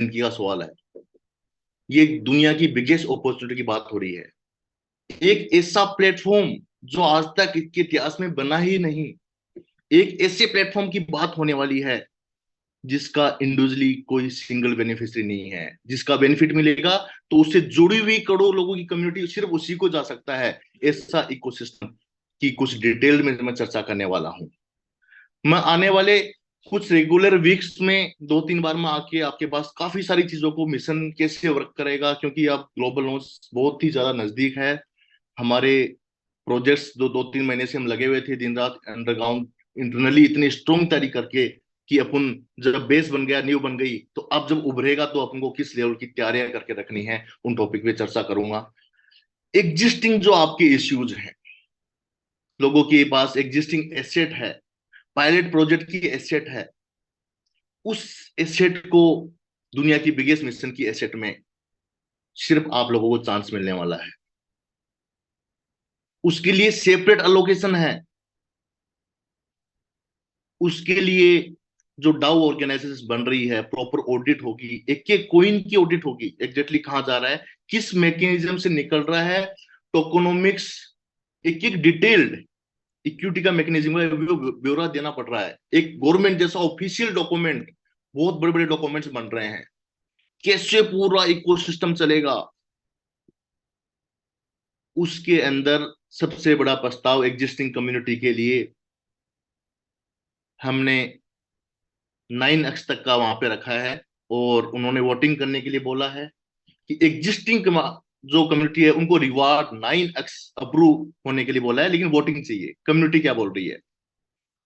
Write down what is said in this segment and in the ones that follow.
जिंदगी का सवाल है। ये दुनिया की बिगेस्ट अपॉर्चुनिटी की बात हो रही है। एक ऐसा प्लेटफॉर्म जो आज तक इसके इतिहास में बना ही नहीं। एक ऐसे प्लेटफॉर्म की बात होने वाली है जिसका इंडिविजुअली कोई सिंगल बेनिफिशियरी नहीं है। जिसका बेनिफिट मिलेगा तो उससे जुड़ी हुई करोड़ों लोगों की कम्युनिटी सिर्फ उसी को जा सकता है। ऐसा इकोसिस्टम की कुछ डिटेल में मैं चर्चा करने वाला हूं। मैं आने वाले कुछ रेगुलर वीक्स में 2-3 बार मैं आके आपके पास काफी सारी चीजों को मिशन कैसे वर्क करेगा, क्योंकि अब ग्लोबल नॉर्थ बहुत ही ज्यादा नजदीक है। हमारे प्रोजेक्ट्स जो 2-3 महीने से हम लगे हुए थे दिन रात अंडरग्राउंड इंटरनली इतनी स्ट्रोंग तैयारी करके कि अपन जब बेस बन गया, न्यू बन गई, तो अब जब उभरेगा तो अपन को किस लेवल की तैयारियां करके रखनी है, उन टॉपिक पे चर्चा करूंगा। एग्जिस्टिंग जो आपके इश्यूज हैं, लोगों के पास एग्जिस्टिंग एसेट है, पायलट प्रोजेक्ट की एसेट है, उस एसेट को दुनिया की बिगेस्ट मिशन की एसेट में सिर्फ आप लोगों को चांस मिलने वाला है। उसके लिए सेपरेट अलोकेशन है। उसके लिए जो डाउ ऑर्गेनाइजेशन बन रही है, प्रॉपर ऑडिट होगी, एक एक कोइन की ऑडिट होगी, एग्जैक्टली कहां जा रहा है, किस मैकेनिज्म से निकल रहा है, टोकोनोमिक्स, एक एक डिटेल्ड इक्विटी का मैकेनिज्म का ब्यौरा देना पड़ रहा है। एक गवर्नमेंट जैसा ऑफिशियल डॉक्यूमेंट, बहुत बड़े बड़े डॉक्यूमेंट्स बन रहे हैं। कैसे पूरा इकोसिस्टम चलेगा, उसके अंदर सबसे बड़ा प्रस्ताव एग्जिस्टिंग कम्युनिटी के लिए हमने 9x तक का वहां पे रखा है। और उन्होंने वोटिंग करने के लिए बोला है कि एग्जिस्टिंग जो कम्युनिटी है उनको रिवार्ड 9x अप्रूव होने के लिए बोला है, लेकिन वोटिंग चाहिए। कम्युनिटी क्या बोल रही है,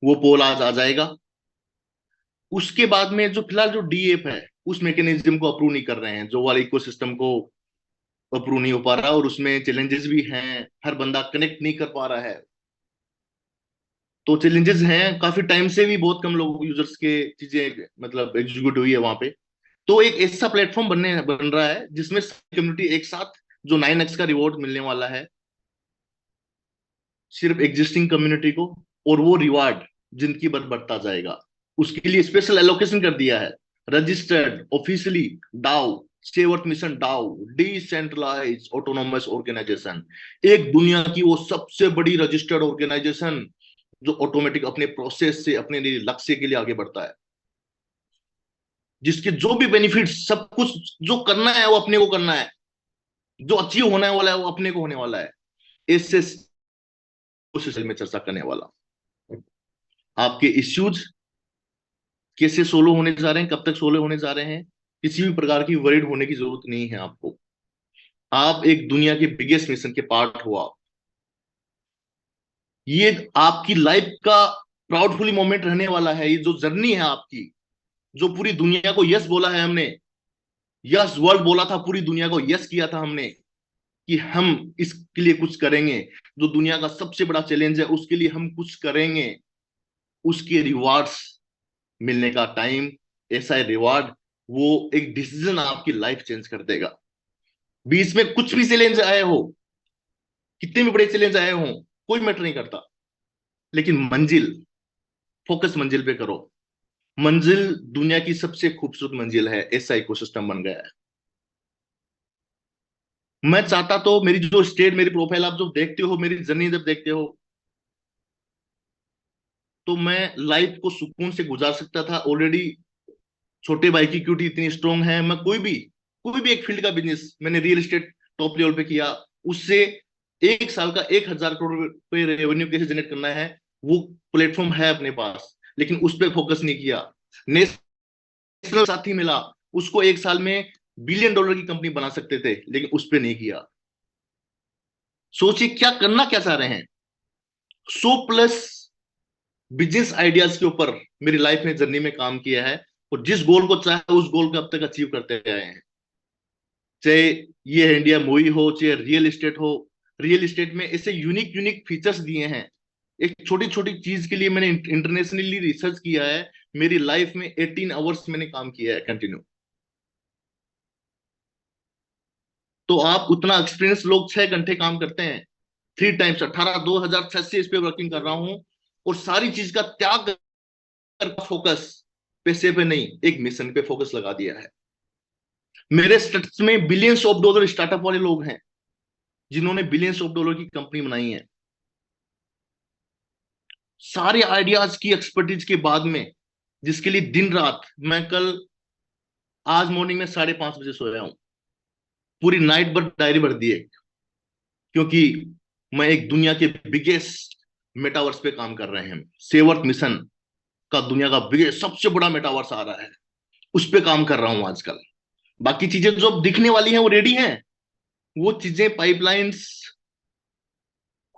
वो पोल आज आ जाएगा। उसके बाद में जो फिलहाल जो डीएफ है, उस मैकेनिज्म को अप्रूव नहीं कर रहे हैं, जो वाले इकोसिस्टम को अप्रूव नहीं हो पा रहा, और उसमें चैलेंजेस भी हैं, हर बंदा कनेक्ट नहीं कर पा रहा है। तो चैलेंजेस हैं, काफी टाइम से भी बहुत कम लोग यूजर्स के चीजें मतलब एग्जीक्यूट हुई है वहां पे। तो एक ऐसा प्लेटफॉर्म बन रहा है जिसमें कम्युनिटी एक साथ, जो 9x का रिवॉर्ड मिलने वाला है सिर्फ एग्जिस्टिंग कम्युनिटी को, और वो रिवार्ड जिनकी बढ़ता जाएगा, उसके लिए स्पेशल एलोकेशन कर दिया है। रजिस्टर्ड ऑफिशियली डाउ, स्टेवर्थ मिशन डाउ, डिसेंट्रलाइज ऑटोनोमस ऑर्गेनाइजेशन, एक दुनिया की वो सबसे बड़ी रजिस्टर्ड ऑर्गेनाइजेशन जो ऑटोमेटिक अपने प्रोसेस से अपने लक्ष्य के लिए आगे बढ़ता है, जिसके जो भी बेनिफिट, सब कुछ जो करना है वो अपने को करना है, जो अचीव होने वाला है वो अपने को होने वाला है। इससे उस में चर्चा करने वाला। आपके इश्यूज कैसे सोलो होने जा रहे हैं, कब तक सोलो होने जा रहे हैं, किसी भी प्रकार की वरीड होने की जरूरत नहीं है आपको। आप एक दुनिया के बिगेस्ट मिशन के पार्ट हो आप। ये आपकी लाइफ का प्राउडफुली मोमेंट रहने वाला है। ये जो जर्नी है आपकी, जो पूरी दुनिया को यस बोला है हमने, यस वर्ल्ड बोला था, पूरी दुनिया को यस किया था हमने कि हम इसके लिए कुछ करेंगे। जो दुनिया का सबसे बड़ा चैलेंज है उसके लिए हम कुछ करेंगे। उसके रिवार्ड्स मिलने का टाइम ऐसा है, रिवार्ड वो एक डिसीजन आपकी लाइफ चेंज कर देगा। बीच में कुछ भी चैलेंज आए हो, कितने भी बड़े चैलेंज आए हो, कोई मैटर नहीं करता, लेकिन मंजिल, फोकस मंजिल पे करो। मंजिल दुनिया की सबसे खूबसूरत मंजिल है, ऐसा इकोसिस्टम बन गया है। मैं चाहता तो मेरी जो स्टेट, मेरी प्रोफाइल आप जब देखते हो, मेरी जर्नी जब देखते हो, तो मैं लाइफ को सुकून से गुजार सकता था ऑलरेडी। छोटे भाई की क्यूटी इतनी स्ट्रांग है, मैं कोई भी एक फील्ड का बिजनेस मैंने रियल एस्टेट टॉप लेवल पे किया, उससे एक साल का 1,000 करोड़ रुपए रेवेन्यू कैसे जनरेट करना है, वो प्लेटफॉर्म है अपने पास, लेकिन उस पर फोकस नहीं किया। नेशनल साथी मिला, उसको एक साल में $1 बिलियन की कंपनी बना सकते थे, लेकिन उस पर नहीं किया। सोचिए क्या करना क्या चाह रहे हैं। 100+ बिजनेस आइडियाज के ऊपर मेरी लाइफ में जर्नी में काम किया है, और जिस गोल को चाहे उस गोल को अब तक अचीव करते आए हैं। चाहे ये इंडिया मूवी हो, चाहे रियल एस्टेट हो। रियल एस्टेट में ऐसे यूनिक यूनिक फीचर्स दिए हैं। एक छोटी छोटी चीज के लिए मैंने इंटरनेशनली रिसर्च किया है। मेरी लाइफ में 18 आवर्स मैंने काम किया है कंटिन्यू। तो आप उतना एक्सपीरियंस लोग 6 घंटे काम करते हैं, 3 टाइम्स 18 2006 से इस पे वर्किंग कर रहा हूं, और सारी चीज का त्याग कर फोकस पैसे पे नहीं, एक मिशन पे फोकस लगा दिया है। मेरे स्टेट्स में बिलियंस ऑफ डॉलर स्टार्टअप वाले लोग हैं जिन्होंने बिलियंस ऑफ डॉलर की कंपनी बनाई है। सारे आइडियाज की एक्सपर्टीज के बाद में, जिसके लिए दिन रात, मैं कल आज मॉर्निंग में 5:30 बजे सोया हूं, पूरी नाइट भर डायरी भर दी है, क्योंकि मैं एक दुनिया के बिगेस्ट मेटावर्स पे काम कर रहे हैं। सेवर्थ मिशन का दुनिया का बिगेस्ट सबसे बड़ा मेटावर्स आ रहा है, उस पे काम कर रहा हूं आजकल। बाकी चीजें जो अब दिखने वाली हैं वो रेडी हैं, वो चीजें पाइपलाइंस,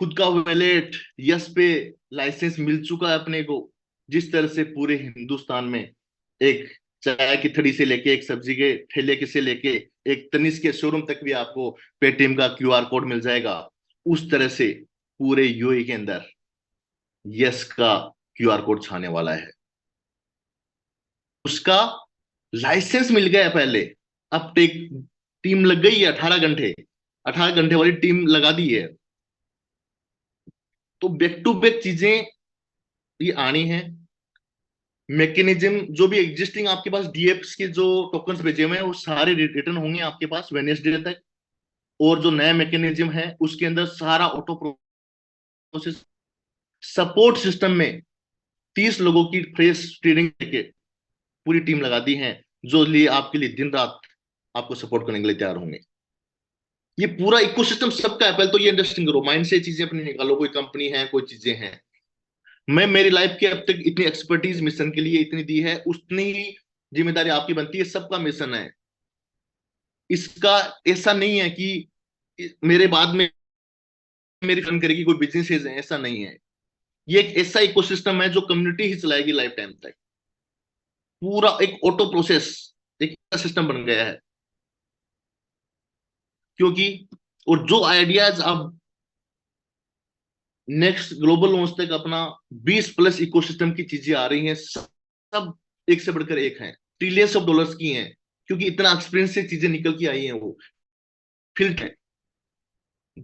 खुद का वैलेट, यस पे लाइसेंस मिल चुका है अपने को। जिस तरह से पूरे हिंदुस्तान में एक चाय की थड़ी से लेके एक सब्जी के ठेले के से लेके एक तनिष्क के शोरूम तक भी आपको पेटीएम का क्यूआर कोड मिल जाएगा, उस तरह से पूरे यूएई के अंदर यस का क्यूआर कोड छाने वाला है। उसका लाइसेंस मिल गया है पहले, अब टेक टीम लग गई है 18 घंटे, 18 घंटे वाली टीम लगा दी है। तो बैक टू बैक चीजें ये आनी है। मैकेनिज्म जो भी एग्जिस्टिंग आपके पास डीएप्स के जो टोकन्स भेजे हुए हैं वो सारे रिटर्न होंगे आपके पास वेडनेसडे तक। और जो नया मैकेनिज्म है उसके अंदर सारा ऑटो प्रोसेस, सपोर्ट सिस्टम में 30 लोगों की फ्रेश ट्रेनिंग लेके पूरी टीम लगा दी है, जो लिए आपके लिए दिन रात आपको सपोर्ट करने के लिए तैयार होंगे। ये पूरा इकोसिस्टम सबका है। पहले तो ये अंडरस्टैंड करो, माइंड से चीजें अपनी निकालो, कोई कंपनी है, कोई चीजें हैं। मैं मेरी लाइफ के अब तक इतनी एक्सपर्टीज मिशन के लिए इतनी दी है, उतनी ही जिम्मेदारी आपकी बनती है। सबका मिशन है इसका। ऐसा नहीं है कि मेरे बाद में मेरी रन करेगी कोई बिजनेस है, ऐसा नहीं है। ये एक ऐसा इकोसिस्टम है जो कम्युनिटी ही चलाएगी लाइफ टाइम तक। पूरा एक ऑटो प्रोसेस, एक सिस्टम बन गया है। क्योंकि और जो आइडियाज अब नेक्स्ट ग्लोबल लॉन्च तक अपना 20+ इकोसिस्टम की चीजें आ रही हैं, सब एक से बढ़कर एक हैं, ट्रिलियंस ऑफ डॉलर्स की हैं। क्योंकि इतना एक्सपीरियंस से चीजें निकल के आई हैं, वो फील्ड है।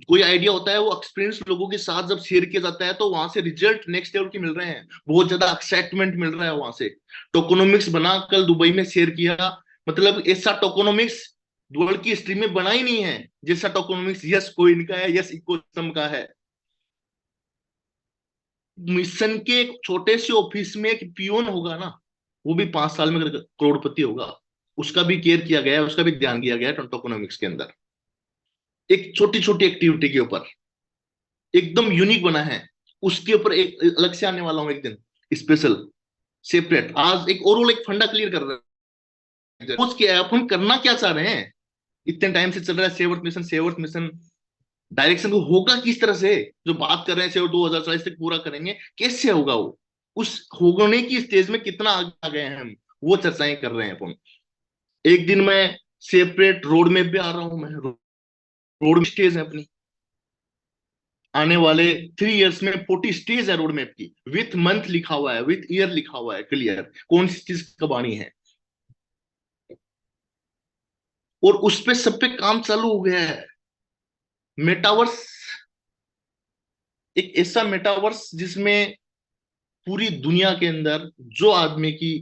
कोई आइडिया होता है वो एक्सपीरियंस लोगों के साथ जब शेयर किया जाता है तो वहां से रिजल्ट नेक्स्ट लेवल के मिल रहे हैं, बहुत ज्यादा एक्साइटमेंट मिल रहा है वहां से। टोकोनोमिक्स बना कल दुबई में शेयर किया, मतलब ऐसा टोकोनोमिक्स वर्ल्ड की हिस्ट्री में बना ही नहीं है जैसा टोकोनोमिक्स यस कोइन का है, यस इकोसिस्टम का है। मिशन के एक छोटे से ऑफिस में एक पियोन होगा ना, वो भी 5 साल में करोड़पति होगा। उसका भी केयर किया गया है, उसका भी ध्यान किया गया है टोकोनोमिक्स के अंदर। एक छोटी छोटी एक्टिविटी के ऊपर एकदम यूनिक बना है, उसके ऊपर एक अलग से आने वाला हूं एक दिन, स्पेशल सेपरेट। आज एक ओवरऑल एक फंडा क्लियर कर रहे हैं, सोच के आप हम करना क्या चाह रहे हैं। इतने टाइम से चल रहा है सेवर्थ मिशन, सेवर्थ मिशन, डायरेक्शन को होगा किस तरह से। जो बात कर रहे हैं सेवर्थ 2040 तक पूरा करेंगे, कैसे होगा वो, उस होने की स्टेज में कितना आगे आ गए हैं हम, वो चर्चाएं कर रहे हैं अपन। एक दिन मैं सेपरेट रोड मैप पे आ रहा हूं, मैं रोड स्टेज है अपनी, आने वाले 3 इयर्स में 40 स्टेज है रोड मैप की, विथ मंथ लिखा हुआ है, विथ ईयर लिखा हुआ है, क्लियर कौन सी चीज कब आनी है। और उस पे सब पे काम चालू हो गया है। मेटावर्स एक ऐसा मेटावर्स जिसमें पूरी दुनिया के अंदर जो आदमी की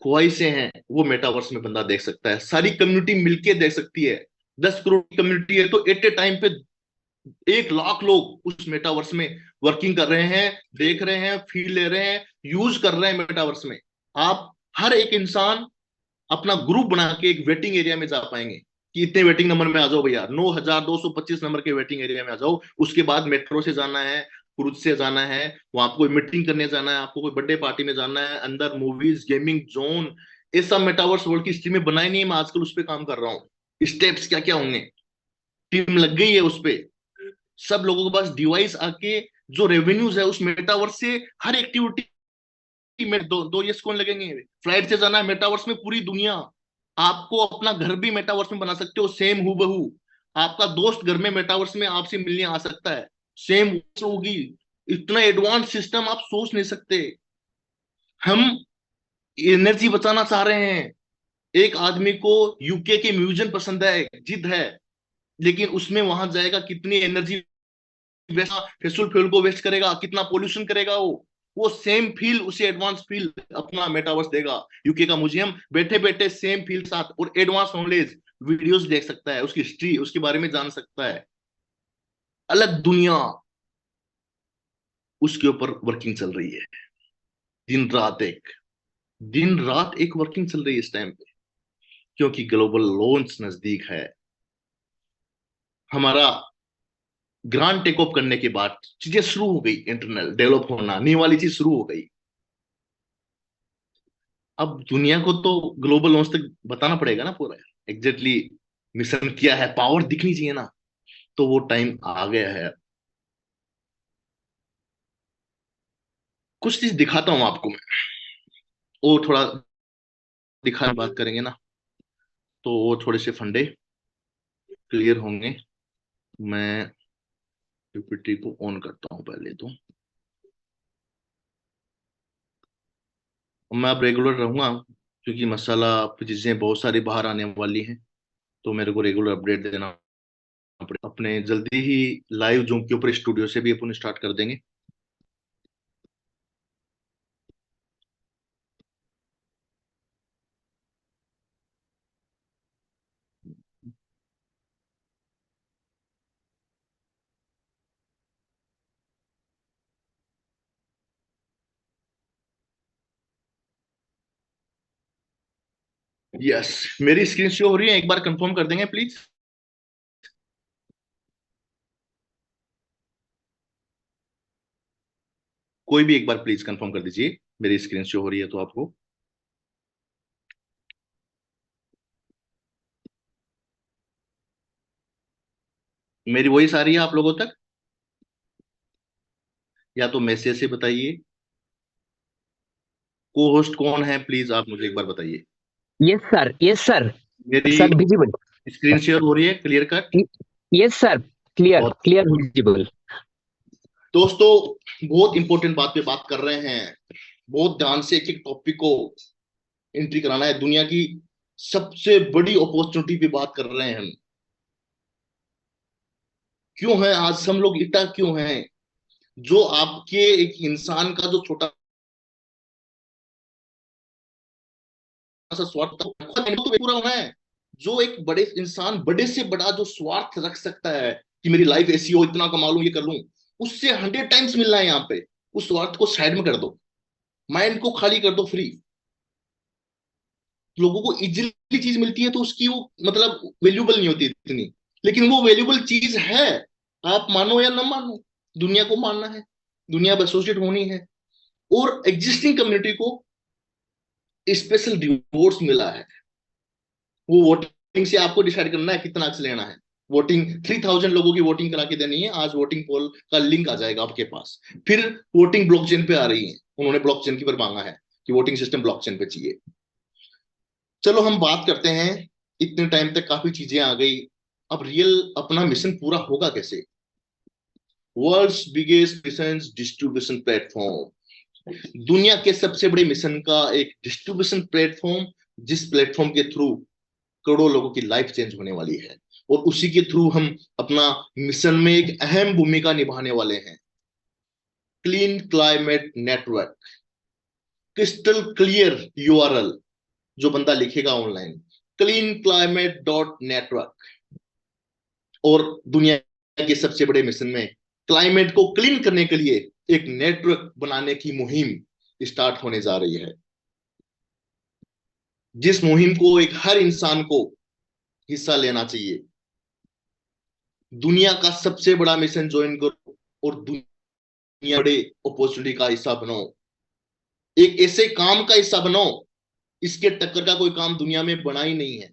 ख्वाहिशें हैं वो मेटावर्स में बंदा देख सकता है, सारी कम्युनिटी मिलके देख सकती है। 10 करोड़ की कम्युनिटी है तो एट ए टाइम पे 1 लाख लोग उस मेटावर्स में वर्किंग कर रहे हैं, देख रहे हैं, फील ले रहे हैं, यूज कर रहे हैं मेटावर्स में। आप हर एक इंसान अपना ग्रुप बना के एक वेटिंग एरिया में जा पाएंगे कि इतने वेटिंग नंबर में आ जाओ भैया, 9225 नंबर के वेटिंग एरिया में आ जाओ। उसके बाद मेट्रो से जाना है, क्रूज से जाना है, वहां पर कोई मीटिंग करने जाना है, आपको कोई बर्थडे पार्टी में जाना है, अंदर मूवीज गेमिंग जोन, ये सब मेटावर्स वर्ल्ड की स्ट्रीम में बनाई नहीं है। मैं आजकल उस पर काम कर रहा हूँ, स्टेप्स क्या क्या होंगे, टीम लग गई है उस पर। सब लोगों के पास डिवाइस आके जो रेवेन्यूज है उस मेटावर्स से हर एक्टिविटी में 2 कौन लगेंगे। फ्लाइट से जाना है मेटावर्स में, पूरी दुनिया, आपको अपना घर भी मेटावर्स में बना सकते हो सेम हूबहू। आपका दोस्त घर में मेटावर्स में आपसे मिलने आ सकता है, सेम होगी। इतना एडवांस सिस्टम आप सोच नहीं सकते। हम एनर्जी बचाना चाह रहे हैं। एक आदमी को यूके के म्यूजियम पसंद है, जिद है, लेकिन उसमें वहां जाएगा कितनी एनर्जी वेस्ट, फेस्टिवल फ्यूल को वेस्ट करेगा, कितना पोल्यूशन करेगा वो। वो सेम फील, उसे एडवांस फील अपना मेटावर्स देगा। यूके का म्यूजियम बैठे बैठे सेम फील साथ और एडवांस नॉलेज, वीडियोस देख सकता है, उसकी हिस्ट्री, उसके बारे में जान सकता है। अलग दुनिया उसके ऊपर वर्किंग चल रही है। दिन रात एक, दिन रात एक वर्किंग चल रही है इस टाइम पे, क्योंकि ग्लोबल लॉन्च नजदीक है। हमारा ग्रांड टेक ऑफ करने के बाद चीजें शुरू हो गई, इंटरनल डेवलप होना, न्यू वाली चीज शुरू हो गई। अब दुनिया को तो ग्लोबल लॉन्च तक बताना पड़ेगा ना पूरा, एग्जैक्टली मिशन क्या है, पावर दिखनी चाहिए ना। तो वो टाइम आ गया है। कुछ चीज दिखाता हूं आपको मैं, और थोड़ा दिखाने बात करेंगे ना, तो वो थोड़े से फंडे क्लियर होंगे। मैं पीपीटी को ऑन करता हूं पहले तो। मैं अब रेगुलर रहूंगा, क्योंकि मसाला चीजें बहुत सारी बाहर आने वाली हैं, तो मेरे को रेगुलर अपडेट देना पड़ेगा। अपने जल्दी ही लाइव जूम के ऊपर स्टूडियो से भी अपन स्टार्ट कर देंगे। यस, मेरी स्क्रीन शो हो रही है, एक बार कंफर्म कर देंगे प्लीज। कोई भी एक बार प्लीज कंफर्म कर दीजिए, मेरी स्क्रीन शो हो रही है तो आपको। मेरी वॉइस आ रही है आप लोगों तक, या तो मैसेज से बताइए। को होस्ट कौन है, प्लीज आप मुझे एक बार बताइए। Yes sir, yes sir. मेरी सर विजिबल। स्क्रीन शेयर हो रही है clear cut. Yes sir, clear बहुत क्लियर विजिबल। दोस्तों, बहुत इंपॉर्टेंट बात पे बात कर रहे हैं। बहुत ध्यान से एक एक टॉपिक को एंट्री कराना है। दुनिया की सबसे बड़ी अपॉर्चुनिटी पे बात कर रहे हैं हम। क्यों है आज हम लोग इतना क्यों हैं? जो आपके एक इंसान का जो छोटा सा स्वार्थ तो पूरा होना है। जो एक बड़े इंसान, बड़े से बड़ा जो स्वार्थ रख सकता है कि मेरी लाइफ ऐसी हो, इतना कमा लूं, ये कर लूं, उससे 100 टाइम्स मिलना है यहाँ पे। उस स्वार्थ को साइड में कर दो, माइंड को खाली कर दो, फ्री। लोगों को इजीली चीज मिलती है तो उसकी वो मतलब वैल्यूबल नहीं होती इतनी, लेकिन वो वैल्यूबल चीज है। आप मानो या ना मानो, दुनिया को मानना है, दुनिया अब एसोसिएट होनी है। और एग्जिस्टिंग कम्युनिटी को स्पेशल रिवॉर्ड्स मिला है। वो वोटिंग से आपको डिसाइड करना है कितना अक्स लेना है। वोटिंग 3000 लोगों की वोटिंग करा के देनी है। आज वोटिंग पोल का लिंक आ जाएगा आपके पास। फिर वोटिंग ब्लॉकचेन पे आ रही है, उन्होंने ब्लॉकचेन की पर मांगा है कि वोटिंग सिस्टम ब्लॉकचेन पे चाहिए। चलो हम बात करते हैं। इतने टाइम तक काफी चीजें आ गई, अब रियल अपना मिशन पूरा होगा कैसे? World's biggest mission distribution platform, दुनिया के सबसे बड़े मिशन का एक डिस्ट्रीब्यूशन प्लेटफॉर्म, जिस प्लेटफॉर्म के थ्रू करोड़ों लोगों की लाइफ चेंज होने वाली है। और उसी के थ्रू हम अपना मिशन में एक अहम भूमिका निभाने वाले हैं। Clean climate network, crystal clear URL जो बंदा लिखेगा online, clean climate dot network. और दुनिया के सबसे बड़े मिशन में क्लाइमेट को क्लीन करने के लिए एक नेटवर्क बनाने की मुहिम स्टार्ट होने जा रही है, जिस मुहिम को एक हर इंसान को हिस्सा लेना चाहिए। दुनिया का सबसे बड़ा मिशन ज्वाइन करो और दुनिया बड़े अपॉर्चुनिटी का हिस्सा बनो। एक ऐसे काम का हिस्सा बनो, इसके टक्कर का कोई काम दुनिया में बना ही नहीं है।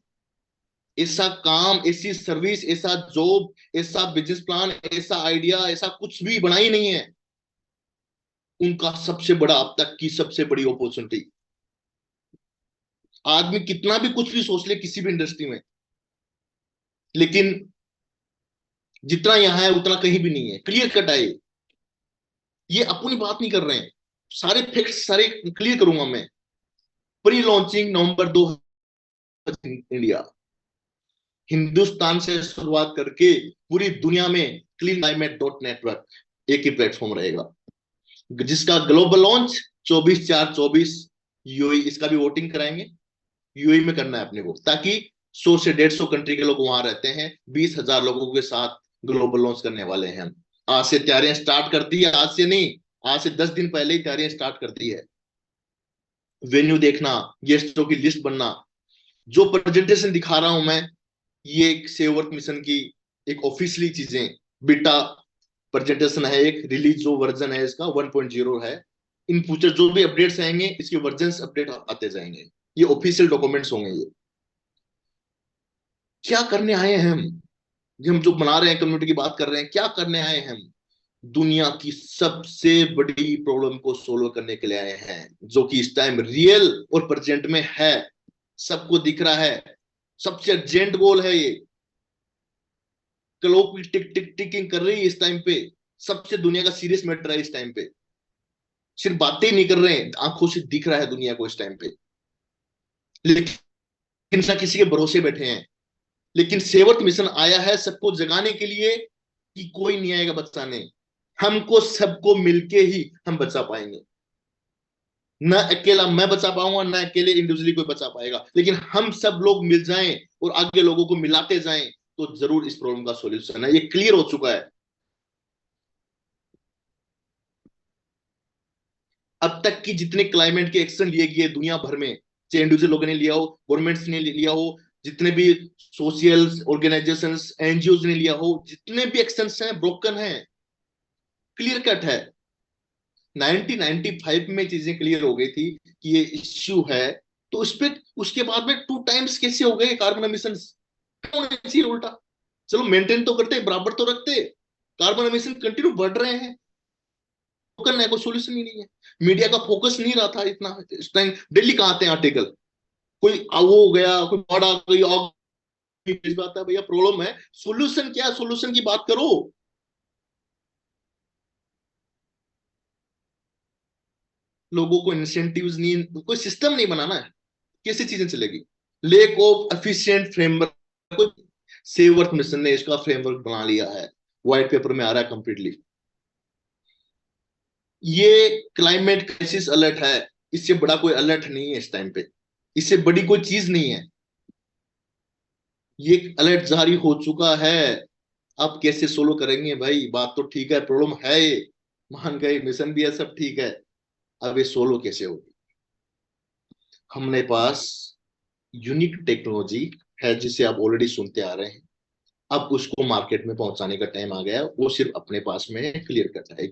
ऐसा काम, ऐसी सर्विस, ऐसा जॉब, ऐसा बिजनेस प्लान, ऐसा आइडिया, ऐसा कुछ भी बना ही नहीं है। उनका सबसे बड़ा, अब तक की सबसे बड़ी अपॉर्चुनिटी। आदमी कितना भी कुछ भी सोच ले किसी भी इंडस्ट्री में, लेकिन जितना यहां है उतना कहीं भी नहीं है। क्लियर कट है ये अपनी बात नहीं कर रहे हैं, सारे फैक्ट्स सारे क्लियर करूंगा मैं। प्री लॉन्चिंग नवंबर 2 इंडिया, हिंदुस्तान से शुरुआत करके पूरी दुनिया में क्लीन क्लाइमेट डॉट नेटवर्क एक ही प्लेटफॉर्म रहेगा। जिसका ग्लोबल लॉन्च 24/4/24 यूएई, इसका भी वोटिंग कराएंगे। यूएई में करना है अपने को, ताकि 100 से 150 कंट्री के लोग वहां रहते हैं। 20,000 लोगों के साथ ग्लोबल लॉन्च करने वाले हैं हम। आज से तैयारियां स्टार्ट कर दी है, आज से नहीं, आज से 10 दिन पहले ही तैयारियां स्टार्ट कर दी है। वेन्यू देखना, गेस्टों की लिस्ट बनना, जो प्रेजेंटेशन दिखा रहा हूं मैं, ये एक सेव अर्थ मिशन की एक ऑफिशियली चीजें, बीटा प्रेजेंटेशन है, एक रिलीज जो वर्जन है इसका 1.0 है। इन फ्यूचर जो भी अपडेट्स आएंगे, इसके वर्जन अपडेट आते जाएंगे, ये ऑफिशियल डॉक्यूमेंट्स होंगे ये। क्या करने आए हैं हम? ये हम जो बना रहे हैं, कम्युनिटी की बात कर रहे हैं, क्या करने आए हैं हम? दुनिया की सबसे बड़ी प्रॉब्लम को सोल्व करने के लिए आए हैं, जो कि इस टाइम रियल और प्रेजेंट में है, सबको दिख रहा है। सबसे अर्जेंट गोल है ये। क्लॉक की टिक टिक टिकिंग कर रही है इस टाइम पे। सबसे दुनिया का सीरियस मैटर है इस टाइम पे। सिर्फ बातें ही नहीं कर रहे हैं, आंखों से दिख रहा है दुनिया को इस टाइम पे। लेकिन ना किसी के भरोसे बैठे हैं। लेकिन सेवर्थ मिशन आया है सबको जगाने के लिए, कि कोई नहीं आएगा बचाने। हमको सबको मिलके ही हम बचा पाएंगे। ना अकेला मैं बचा पाऊंगा, ना अकेले इंडिविजुअली कोई बचा पाएगा, लेकिन हम सब लोग मिल जाएं और आगे लोगों को मिलाते जाएं, तो जरूर इस प्रॉब्लम का सॉल्यूशन है। ये क्लियर हो चुका है। अब तक की जितने क्लाइमेट के एक्शन लिए गए दुनिया भर में, चाहे इंडिविजुअल लोगों ने लिया हो, गवर्नमेंट्स ने लिया हो, जितने भी सोशल ऑर्गेनाइजेशंस एनजीओ ने लिया हो, जितने भी एक्शंस हैं ब्रोकन हैं, क्लियर कट है। 1995 में चीजें क्लियर हो गई थी कि ये इश्यू है। तो उस पे उसके बाद में 2 टाइम्स कैसे हो गए कार्बन एमिशन? उल्टा, चलो मेंटेन तो करते, बराबर तो रखते, कार्बन एमिशन कंटिन्यू बढ़ रहे हैं। करना है, कोई सोल्यूशन ही नहीं है। मीडिया का फोकस नहीं रहा था इतना इस टाइम। दिल्ली कहाँ आते हैं आर्टिकल, कोई वो हो गया, कोई बाढ़ आ गई, आग बात है भैया, प्रॉब्लम है, सोल्यूशन क्या है, सोल्यूशन की बात करो। लोगों को इंसेंटिव्स नहीं, कोई सिस्टम नहीं बनाना है, कैसे चीजें चलेगी? Lake of efficient framework. कोई सेव अर्थ मिशन ने इसका फ्रेमवर्क बना लिया है, व्हाइट पेपर में आ रहा है कंप्लीटली। ये क्लाइमेट क्राइसिस अलर्ट है, इससे बड़ा कोई अलर्ट नहीं है इस टाइम पे, इससे बड़ी कोई चीज नहीं है। ये अलर्ट जारी हो चुका है। आप कैसे सोलो करेंगे भाई? बात तो ठीक है, प्रॉब्लम है ये, मान गए, मिशन भी है, सब ठीक है। अब ये सोलो कैसे होगी? हमने पास यूनिक टेक्नोलॉजी है, जिसे आप ऑलरेडी सुनते आ रहे हैं। अब उसको मार्केट में पहुंचाने का टाइम आ गया। वो सिर्फ अपने पास में क्लियर करता है।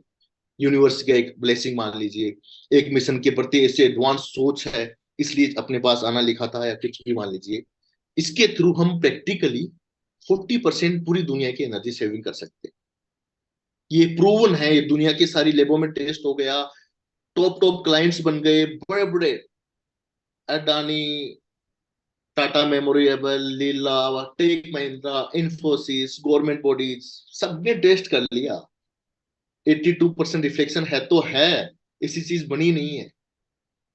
यूनिवर्स का एक ब्लेसिंग मान लीजिए, एक मिशन के प्रति ऐसे एडवांस सोच है, इसलिए अपने पास आना लिखा था, या कुछ भी मान लीजिए। इसके थ्रू हम प्रैक्टिकली 40% पूरी दुनिया की एनर्जी सेविंग कर सकते हैं। ये प्रूवन है, ये दुनिया की सारी लेबों में टेस्ट हो गया। टॉप टॉप क्लाइंट्स बन गए, बड़े बड़े, Adani, Tata memorial, Leela, tech Mahindra, Infosys, government bodies, सबने टेस्ट कर लिया। 82% रिफ्लेक्शन है तो है, ऐसी चीज बनी नहीं है।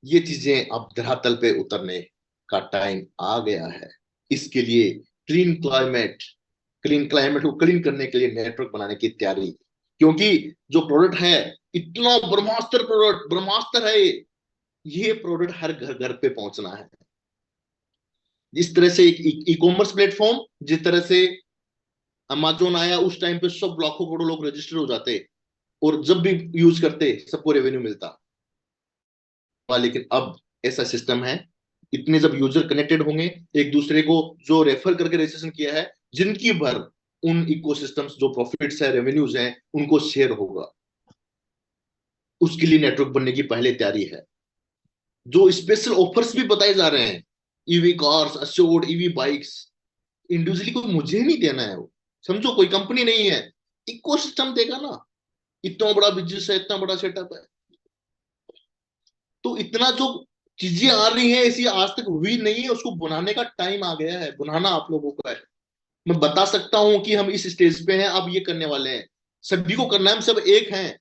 ये चीजें अब धरातल पे उतरने का टाइम आ गया है। इसके लिए क्लीन क्लाइमेट, क्लीन क्लाइमेट को क्लीन करने के लिए नेटवर्क बनाने की तैयारी। क्योंकि जो प्रोडक्ट है, इतना ब्रह्मास्त्र प्रोडक्ट, ब्रह्मास्त्र है ये प्रोडक्ट हर घर घर पे पहुंचना है। जिस तरह से एक ई कॉमर्स प्लेटफॉर्म, जिस तरह से अमेजोन आया, उस टाइम पे सब लाखों करोड़ लोग रजिस्टर हो जाते, और जब भी यूज करते सबको रेवेन्यू मिलता। लेकिन अब ऐसा सिस्टम है, इतने जब यूजर कनेक्टेड होंगे एक दूसरे को, जो रेफर करके रजिस्ट्रेशन किया है, जिनकी भर उन इकोसिस्टम्स, जो प्रॉफिट्स है, रेवेन्यूज हैं, उनको शेयर होगा। उसके लिए नेटवर्क बनने की पहले तैयारी है। जो स्पेशल ऑफर्स भी बताए जा रहे हैं, EV cars, assured EV bikes, individually कोई मुझे नहीं देना है वो, समझो कोई कंपनी नहीं है, इकोसिस्टम देगा ना। इतना बड़ा बिजनेस है, इतना बड़ा सेटअप है, तो इतना जो चीजें आ रही हैं ऐसी आज तक हुई नहीं है, उसको बनाने का टाइम आ गया है, बनाना आप लोगों का है। मैं बता सकता हूं कि हम इस स्टेज पे हैं, अब ये करने वाले हैं, सभी को करना है, हम सब एक हैं।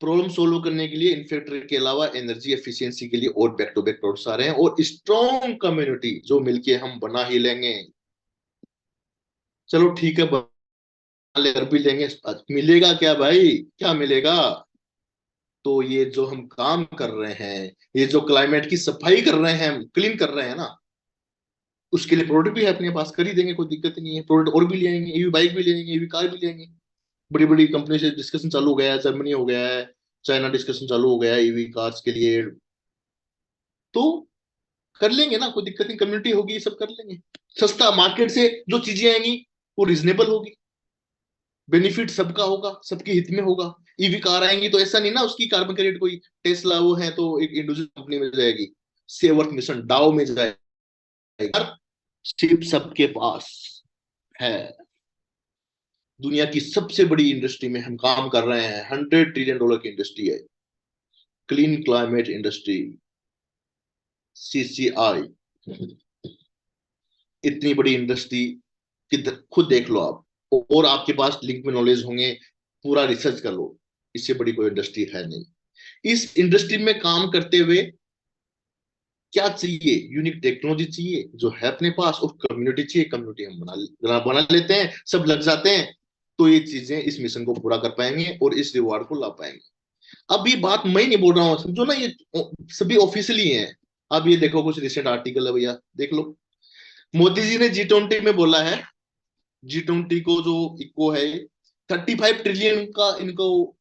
प्रॉब्लम सोल्व करने के लिए इन्फेक्टर के अलावा एनर्जी एफिशिएंसी के लिए और बैक टू बैक प्रोडक्ट्स आ रहे हैं, और स्ट्रॉन्ग कम्युनिटी जो मिलके हम बना ही लेंगे। चलो ठीक है। लेकर भी लेंगे, मिलेगा क्या भाई, क्या मिलेगा? तो ये जो हम काम कर रहे हैं, ये जो क्लाइमेट की सफाई कर रहे हैं, हम क्लीन कर रहे हैं ना, उसके लिए प्रोडक्ट भी है अपने पास, कर ही देंगे, कोई दिक्कत नहीं है। प्रोडक्ट और भी ले आएंगे, ईवी बाइक भी ले आएंगे, ईवी कार भी ले आएंगे। बड़ी बड़ी कंपनी से डिस्कशन चालू हो गया है, जर्मनी हो गया है, चाइना डिस्कशन चालू हो गया है ईवी कार्स के लिए। तो कर लेंगे ना, कोई दिक्कत नहीं, कम्युनिटी होगी, ये सब कर लेंगे। सस्ता, मार्केट से जो चीजें आएंगी वो रिजनेबल होगी, बेनिफिट सबका होगा, सबके हित में होगा। ईवी कार आएंगी तो ऐसा नहीं ना उसकी कार्बन क्रेडिट कोई टेस्ला वो है तो एक इंडिविजुअल कंपनी में जाएगी, सेवर्थ मिशन डाउ में जाएगी, सिर्फ सबके पास है। दुनिया की सबसे बड़ी इंडस्ट्री में हम काम कर रहे हैं, $100 ट्रिलियन की इंडस्ट्री है, क्लीन क्लाइमेट इंडस्ट्री, CCI। इतनी बड़ी इंडस्ट्री खुद देख लो आप, और आपके पास लिंक में नॉलेज होंगे, पूरा रिसर्च कर लो, इससे बड़ी कोई इंडस्ट्री है नहीं। इस इंडस्ट्री में काम करते हुए क्या चाहिए? यूनिक टेक्नोलॉजी चाहिए जो है अपने पास, और कम्युनिटी चाहिए। कम्युनिटी हम बना लेते हैं, सब लग जाते हैं, तो ये चीजें इस मिशन को पूरा कर पाएंगे और इस रिवॉर्ड को ला पाएंगे। अब ये बात मैं नहीं बोल रहा हूँ, समझो ना, ये सभी ऑफिशियली है। अब ये देखो, कुछ रिसेंट आर्टिकल है भैया, देख लो। मोदी जी ने G20 में बोला है, G20 को जो इको है, 35 ट्रिलियन का इनको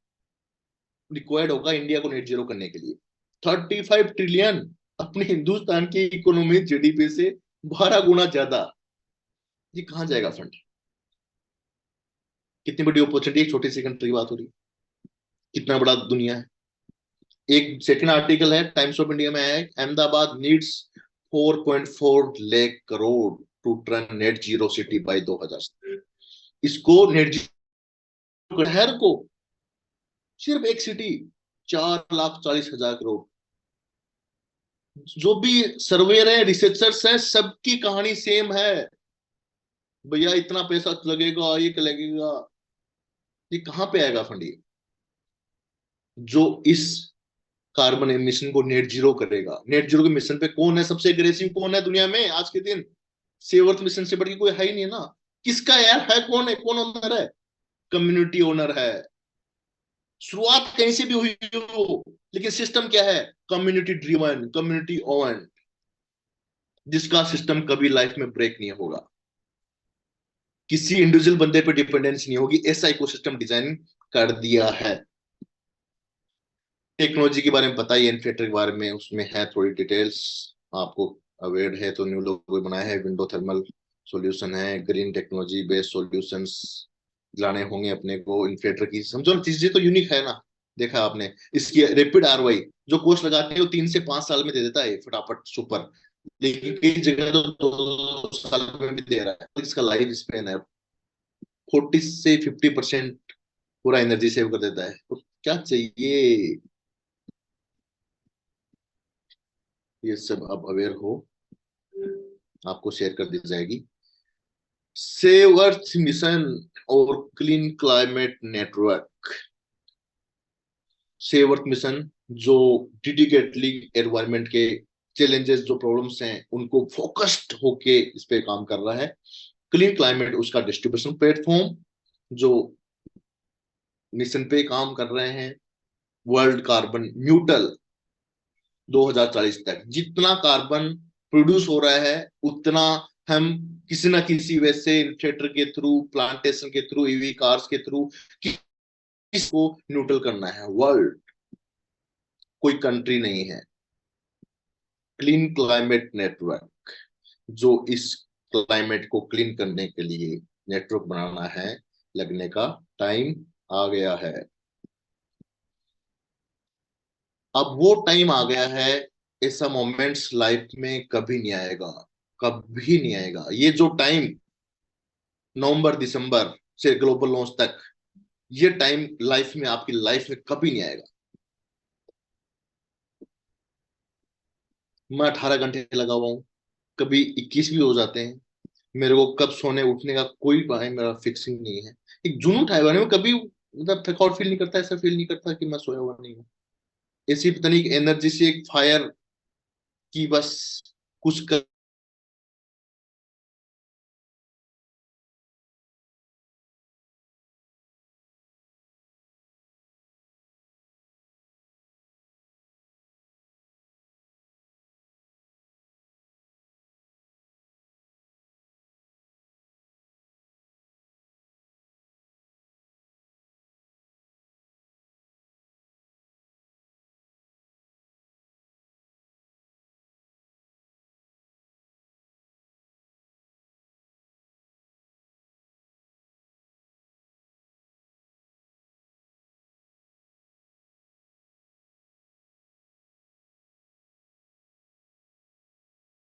रिक्वायर्ड होगा इंडिया को नेट जीरो करने के लिए। 35 ट्रिलियन, अपने हिंदुस्तान की इकोनॉमी GDP से 12 गुना ज्यादा। ये कहाँ जाएगा फंड? कितनी बड़ी अपॉर्चुनिटी, एक छोटी सी कंट्री की बात हो रही है, कितना बड़ा दुनिया है। एक सेकंड आर्टिकल है टाइम्स ऑफ इंडिया में है, Ahmedabad needs 4.4 lakh crore to turn net zero city by 2000। इसको नेट जीरो शहर को, सिर्फ एक सिटी, 4,40,000 करोड़। जो भी सर्वेयर है, रिसर्चर्स है, सबकी कहानी सेम है, भैया इतना पैसा लगेगा, ये लगेगा। ये कहां पे आएगा फंड? ये जो इस कार्बन एमिशन को नेट जीरो करेगा। नेट जीरो के मिशन पे कौन है सबसे अग्रेसिव, कौन है दुनिया में आज के दिन? सेवर्थ मिशन से बढ़ के कोई है ही नहीं ना। किसका यार है, कौन है, कौन ओनर है? कम्युनिटी ओनर है। शुरुआत कहीं से भी हुई हो, लेकिन सिस्टम क्या है? कम्युनिटी ड्रिवन, कम्युनिटी ओन, जिसका सिस्टम कभी लाइफ में ब्रेक नहीं होगा, किसी इंडिविजुअल बंदे पे डिपेंडेंस नहीं होगी, ऐसा इकोसिस्टम डिजाइन कर दिया है। टेक्नोलॉजी के बारे में पता ही है, इन्फ्लेटर के बारे में उसमें है थोड़ी डिटेल्स, आपको अवेयर है तो न्यू लोगो बनाया है, विंडो थर्मल सॉल्यूशन है, ग्रीन टेक्नोलॉजी बेस्ड सॉल्यूशंस लाने होंगे अपने को। इन्फ्लेटर की समझो ना, चीजें तो यूनिक है ना। देखा आपने इसकी रैपिड ROI, जो कोर्स लगाते हैं वो 3 से 5 साल में दे देता है फटाफट सुपर, लेकिन कई जगह तो 2 साल में भी दे रहा है। इसका लाइफ स्पेन है 40 से 50% पूरा एनर्जी सेव कर देता है। तो क्या चाहिए? ये सब आप अवेयर हो, आपको शेयर कर दी जाएगी। सेव अर्थ मिशन और clean climate network. Save earth mission जो डेडिकेटली एनवायरमेंट के चैलेंजेस, जो प्रॉब्लम्स हैं, उनको फोकस्ड होके इस पे काम कर रहा है। क्लीन क्लाइमेट उसका डिस्ट्रीब्यूशन प्लेटफॉर्म, जो मिशन पे काम कर रहे हैं। वर्ल्ड कार्बन न्यूट्रल 2040 तक, जितना कार्बन प्रोड्यूस हो रहा है उतना हम किसी ना किसी वजह से, इन्फ्लेटर के थ्रू, प्लांटेशन के थ्रू, ईवी कार्स के थ्रू, किसको न्यूट्रल करना है। वर्ल्ड, कोई कंट्री नहीं है। क्लीन क्लाइमेट नेटवर्क, जो इस क्लाइमेट को क्लीन करने के लिए नेटवर्क बनाना है, लगने का टाइम आ गया है। अब वो टाइम आ गया है, ऐसा मोमेंट्स लाइफ में कभी नहीं आएगा, कभी नहीं आएगा। ये जो टाइम, नवंबर दिसंबर से ग्लोबल लॉन्च तक, ये टाइम लाइफ में, आपकी लाइफ में कभी नहीं आएगा। मैं 18 घंटे लगा हुआ हूँ, कभी 21 भी हो जाते हैं। मेरे को कब सोने उठने का कोई टाइम मेरा फिक्सिंग नहीं है। एक जुनून उठाए हुआ है, मैं कभी मतलब थकावट फील नहीं करता, ऐसा फील नहीं करता कि मैं सोया हुआ नहीं हूँ। ऐसी पता नहीं एनर्जी से, एक फायर की, बस कुछ कर